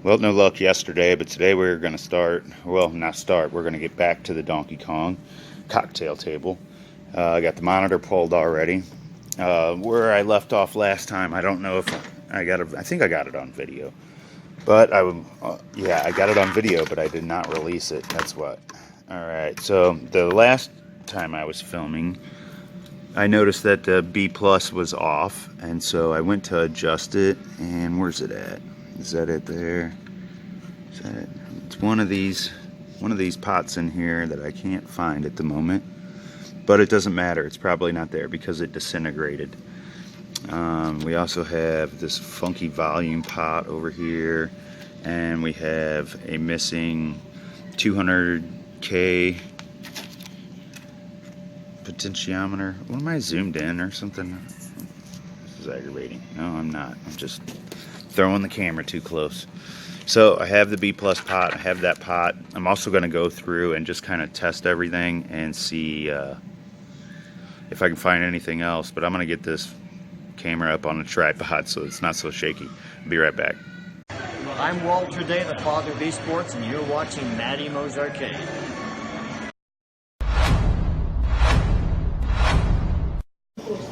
Well, no luck yesterday, but today we're going to start. Well, not start. We're going to get back to the Donkey Kong cocktail table. I got the monitor pulled already. Where I left off last time, I don't know if I got it. I think I got it on video, but yeah, I got it on video, but I did not release it. That's what. All right. So the last time I was filming, I noticed that the B plus was off, and so I went to adjust it. And where's it at? Is that it there? Is that it? It's one of these pots in here that I can't find at the moment, but it doesn't matter. It's probably not there because it disintegrated. We also have this funky volume pot over here, and we have a missing 200K potentiometer. What am I zoomed in or something? This is aggravating. No, I'm not. I'm just throwing the camera too close. So I have the B plus pot. I have that pot. I'm also going to go through and just kind of test everything and see if I can find anything else. But I'm going to get this camera up on a tripod so it's not so shaky. I'll be right back. I'm Walter Day, the father of esports, and you're watching Matty Mo's Arcade.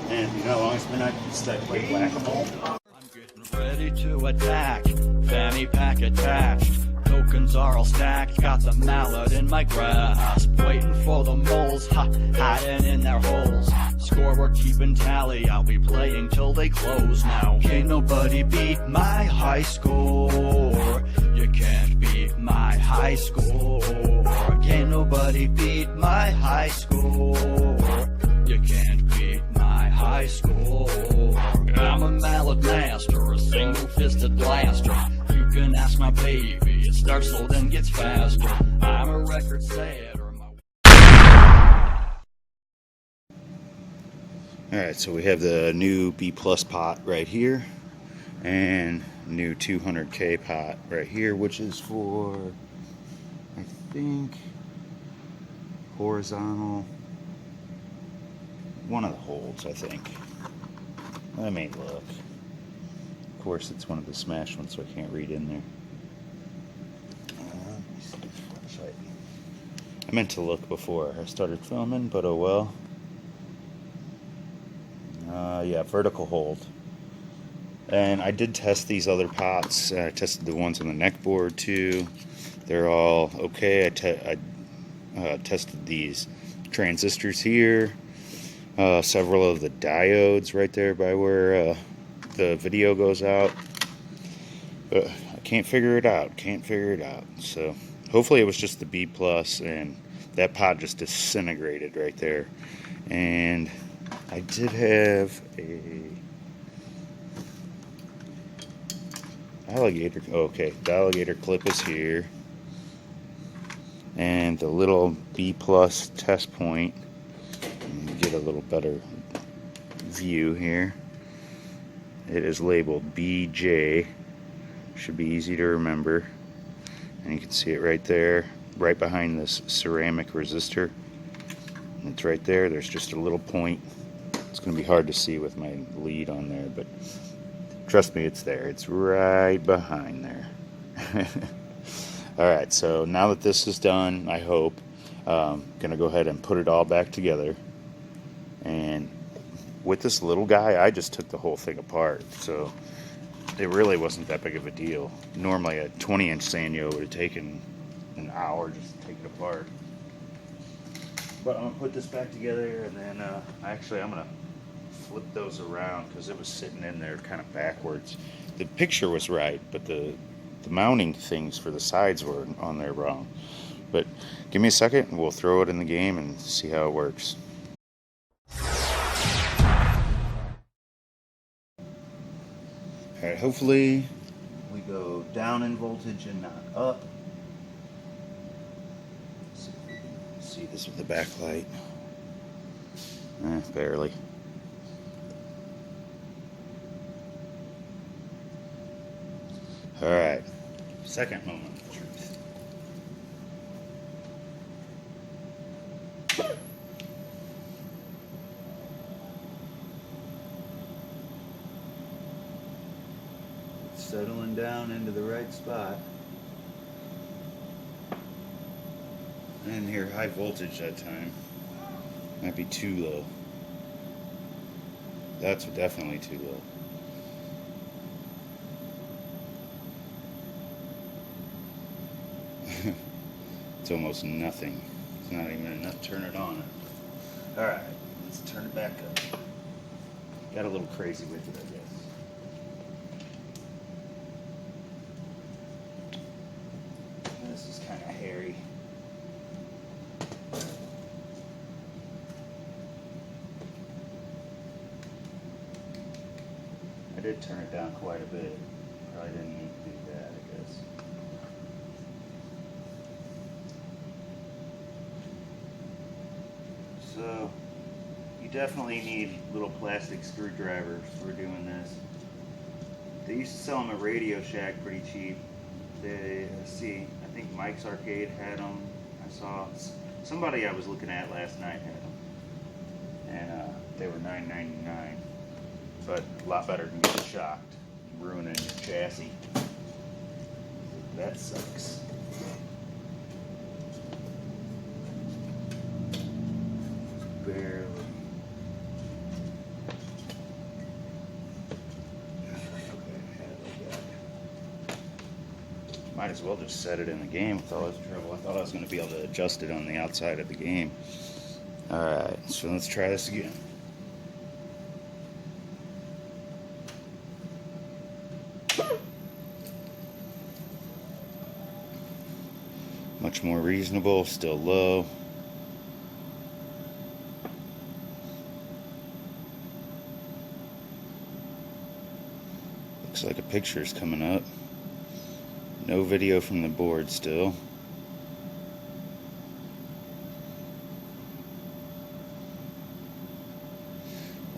And you know how long it's been since I played Whac-A-Mole? I'm getting ready to attack, fanny pack attached. Tokens are all stacked, got the mallet in my grasp. Waiting for the moles, hiding in their holes. Scoreboard keeping tally, I'll be playing till they close now. Can't nobody beat my high score. You can't beat my high score. Can't nobody beat my high score. You can't beat my high score. I'm a mallet master, a single-fisted blaster. You can ask my baby, it starts slow then gets faster. I'm a record setter. Alright, so we have the new B plus pot right here, and new 200K pot right here, which is for, I think, horizontal, one of the holds, I think. Let me look. Of course, it's one of the smashed ones, so I can't read in there. Let me see the website. I meant to look before I started filming, but oh well. Yeah, vertical hold. And I did test these other pots. I tested the ones on the neck board too. They're all okay. I tested these transistors here. Several of the diodes right there by where the video goes out. But I can't figure it out. So hopefully it was just the B plus, and that pot just disintegrated right there. And I did have a alligator. Okay, the alligator clip is here, and the little B plus test point. Get a little better view here. It is labeled BJ. Should be easy to remember, and you can see it right there, right behind this ceramic resistor. It's right there. There's just a little point. It's going to be hard to see with my lead on there, but trust me, it's there. It's right behind there. Alright, so now that this is done, I hope, I'm going to go ahead and put it all back together. And with this little guy, I just took the whole thing apart, so it really wasn't that big of a deal. Normally a 20-inch Sanyo would have taken an hour just to take it apart. But I'm going to put this back together, and then actually I'm going to flip those around because it was sitting in there kind of backwards. The picture was right, but the mounting things for the sides were on there wrong. But give me a second and we'll throw it in the game and see how it works. Alright, hopefully we go down in voltage and not up. Let's see if we can see this with the backlight. Barely. Alright, second moment of truth. Let's settling down into the right spot. I didn't hear high voltage that time. Might be too low. That's definitely too low. It's almost nothing. It's not even enough to turn it on. Alright, let's turn it back up. Got a little crazy with it, I guess. This is kind of hairy. I did turn it down quite a bit. Probably didn't need to do that, I guess. So, you definitely need little plastic screwdrivers for doing this. They used to sell them at Radio Shack pretty cheap. Let's see, I think Mike's Arcade had them. I saw somebody I was looking at last night had them, and they were $9.99. But a lot better than getting shocked, ruining your chassis. That sucks. Barely. Might as well just set it in the game with all this trouble. I thought I was going to be able to adjust it on the outside of the game. Alright, so let's try this again. Much more reasonable, still low. Looks like a picture's coming up. No video from the board still.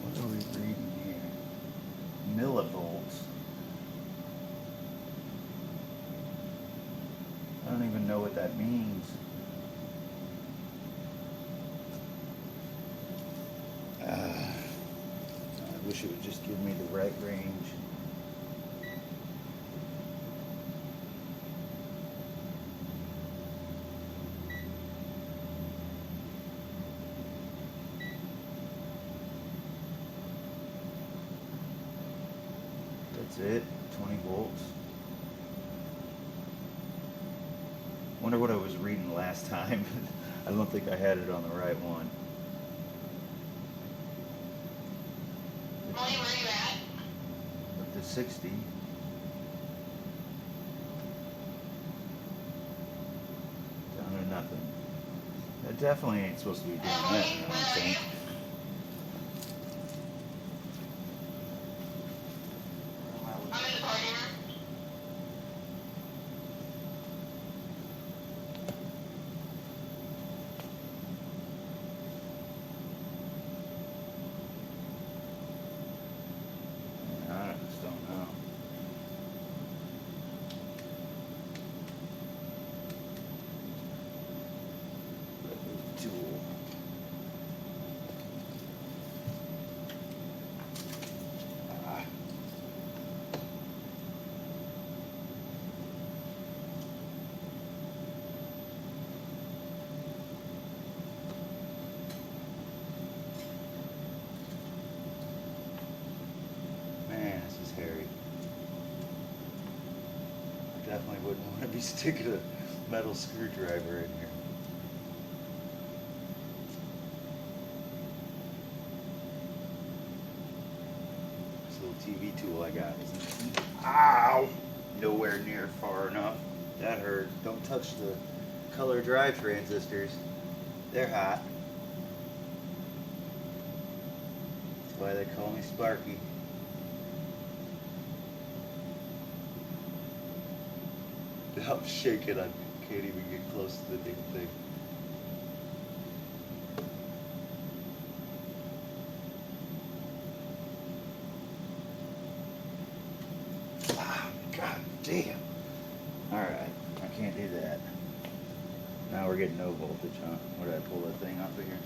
What are we reading here? Millivolts. I don't even know what that means. I wish it would just give me the right range. That's it, 20 volts. Wonder what I was reading last time. I don't think I had it on the right one. Molly, where are you at? Up to 60. Down to nothing. That definitely ain't supposed to be doing that, I don't think. I'm in the party room. I just don't know. Tool. Man, this is hairy. I definitely wouldn't want to be sticking a metal screwdriver in here. This little TV tool I got isn't. Ow! Nowhere near far enough. That hurt. Don't touch the color drive transistors. They're hot. That's why they call me Sparky. I'm shaking. I can't even get close to the big thing. Ah, God damn. Alright, I can't do that. Now we're getting no voltage, huh? Where did I pull that thing off of here?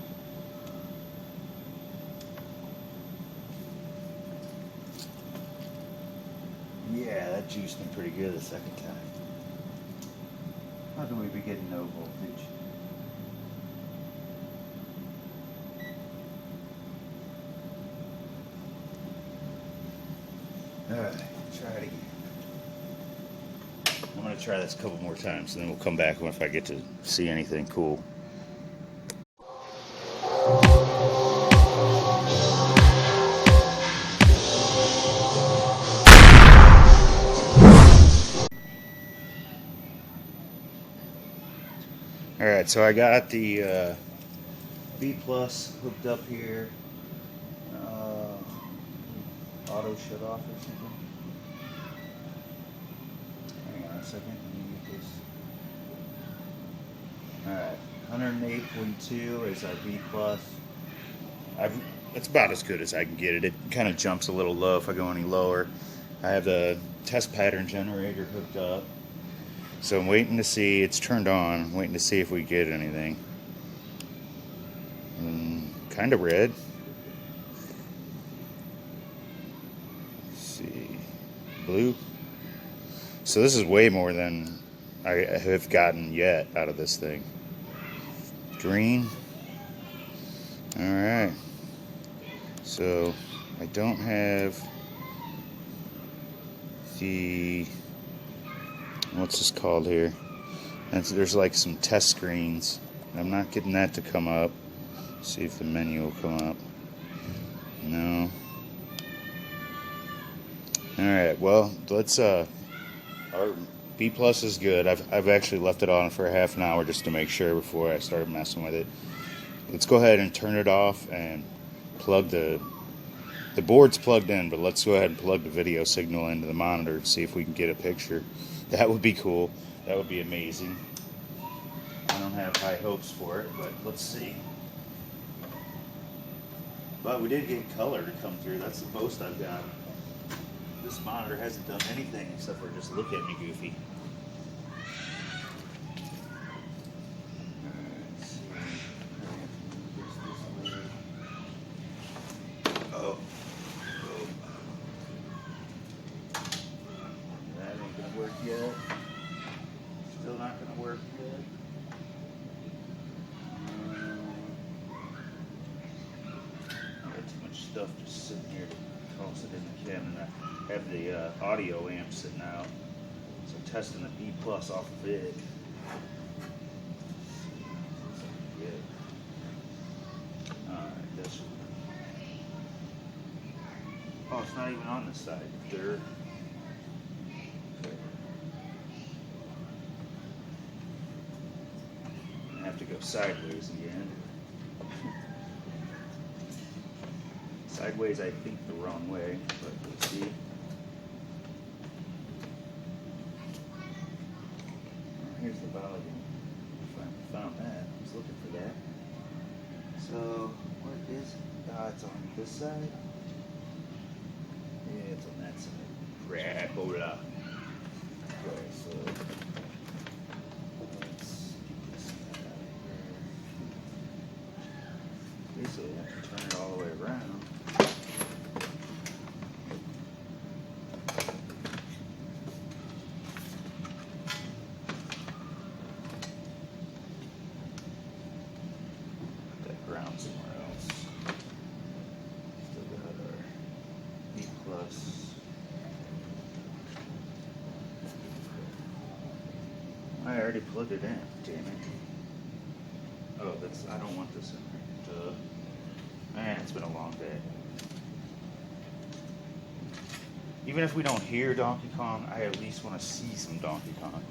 Yeah, that juiced them pretty good the second time. How do we be getting no voltage? Alright, try it again. I'm going to try this a couple more times and then we'll come back if I get to see anything cool. Alright, so I got the B plus hooked up here. Auto shut off or something. Hang on a second. Let me get this. Alright, 108.2 is our B plus. It's about as good as I can get it. It kind of jumps a little low if I go any lower. I have the test pattern generator hooked up. So I'm waiting to see, it's turned on. I'm waiting to see if we get anything. Kind of red. Let's see. Blue. So this is way more than I have gotten yet out of this thing. Green. Alright. So I don't have the, what's this called here? There's like some test screens. I'm not getting that to come up. See if the menu will come up. No. Alright, well, let's our B plus is good. I've actually left it on for a half an hour just to make sure before I started messing with it. Let's go ahead and turn it off and plug the board's plugged in, but let's go ahead and plug the video signal into the monitor and see if we can get a picture. That would be cool. That would be amazing. I don't have high hopes for it, but let's see. But we did get color to come through. That's the most I've got. This monitor hasn't done anything except for just look at me goofy. Oh. That ain't gonna work yet. Still not gonna work yet. I got too much stuff just sitting here to toss it in the cabinet. I have the audio amp sitting out, so I'm testing the B plus off of it. Alright, that's. Oh, it's not even on this side. Third. I have to go sideways again. Sideways, I think the wrong way, but let's see. Here's the volume. I found that. I was looking for that. So, what is it? It's on this side. Yeah, it's on that side. Crap, hold up. Okay, so let's get this out of here. Basically, I have to turn it all the way around. Ground somewhere else. Still got our B plus. I already plugged it in. Damn it. Oh, I don't want this in there. Duh. Man, it's been a long day. Even if we don't hear Donkey Kong, I at least want to see some Donkey Kong.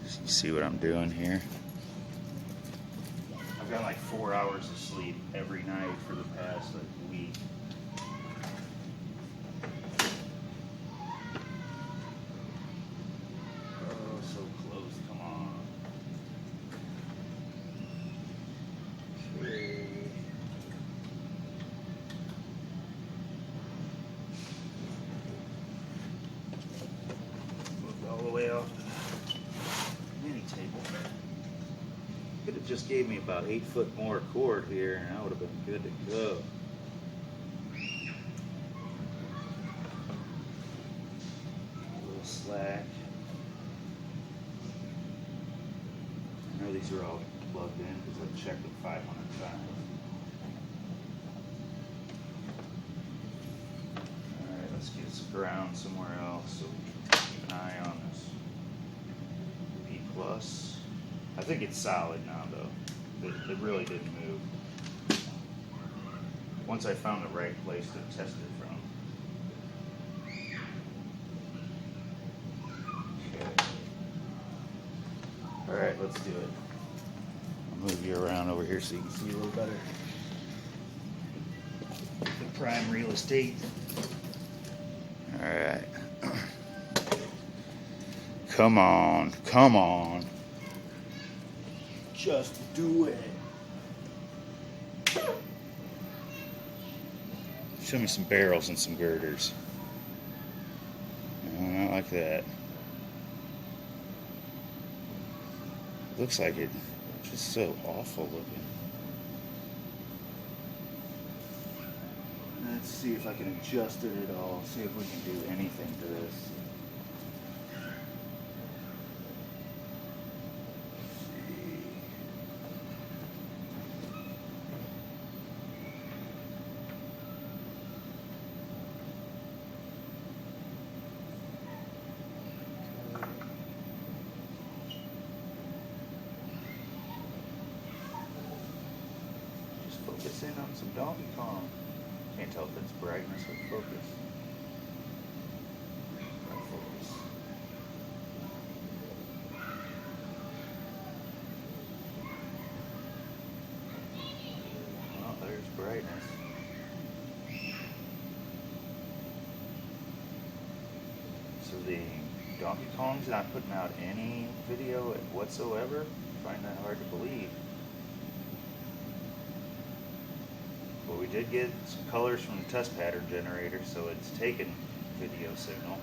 You see what I'm doing here? I've got like 4 hours of sleep every night for the past week. Oh, so close, come on. Okay. Moved all the way off the mini table. Could have just gave me about 8 foot more cord here and I would have been good to go. back. I know these are all plugged in because I've checked them 500 times. Alright, let's get some ground somewhere else so we can keep an eye on this B+. I think it's solid now though. It really didn't move. Once I found the right place to test it from. Okay. Alright, let's do it. I'll move you around over here so you can see a little better. The prime real estate. Alright. Come on, come on. Just do it. Show me some barrels and some girders. No, not like that. Looks like it. Just so awful looking. Let's see if I can adjust it at all. See if we can do anything to this. Focus in on some Donkey Kong. Can't tell if it's brightness or focus. Right focus. Oh, there's brightness. So the Donkey Kong's not putting out any video whatsoever? I find that hard to believe. But we did get some colors from the test pattern generator, so it's taken video signal.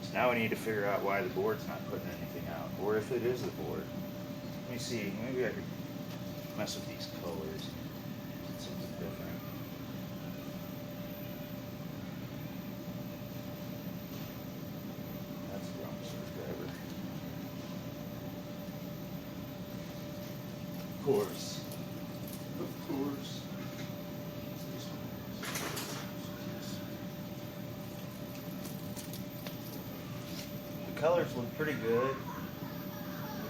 So now we need to figure out why the board's not putting anything out, or if it is the board. Let me see, maybe I could mess with these colors. Something different. That's the wrong screwdriver. Of course. Of course. The colors look pretty good.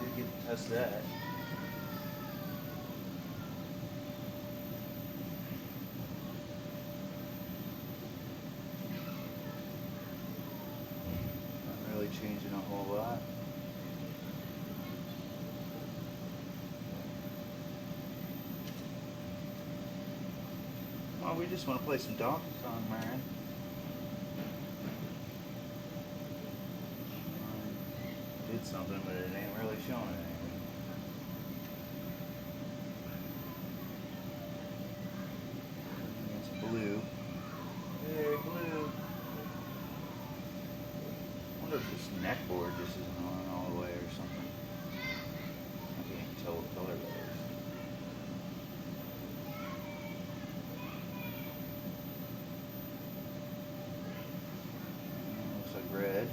We did get to test that. Not really changing a whole lot. Oh, we just want to play some Donkey Kong, man. Did something, but it ain't really showing anything. It's blue. Hey, blue. I wonder if this neck board just isn't on all the way or something. I can't tell what color that is. Red.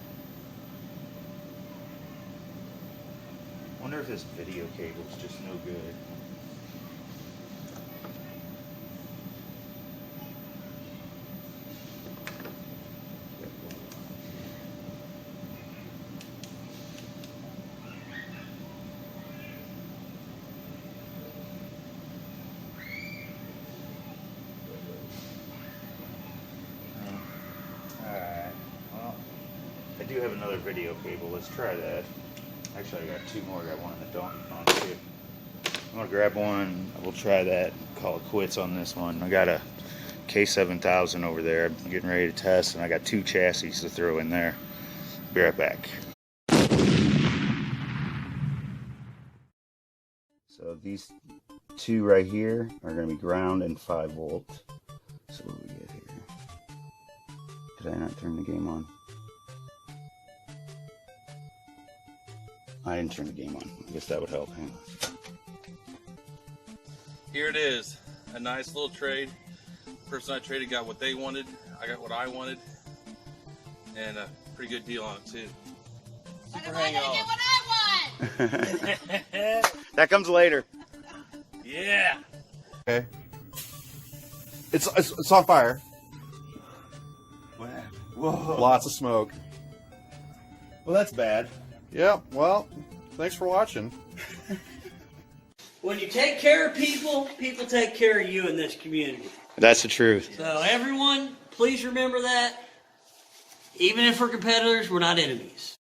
Wonder if this video cable's just no good. I do have another video cable. Let's try that. Actually, I got two more. I got one in the Donkey Kong too. I'm gonna grab one. We'll try that. Call it quits on this one. I got a K7000 over there. I'm getting ready to test, and I got two chassis to throw in there. Be right back. So these two right here are gonna be ground and 5 volts. So what do we get here? Did I not turn the game on? I didn't turn the game on. I guess that would help. Hang on. Here it is, a nice little trade person I traded got what they wanted. I got what I wanted. And a pretty good deal on it, too. Super hang on. Get what I want. That comes later. Yeah. Okay. It's on fire. Whoa. Lots of smoke. Well, that's bad. Yeah, well, thanks for watching. When you take care of people, people take care of you in this community. That's the truth. So everyone, please remember that. Even if we're competitors, we're not enemies.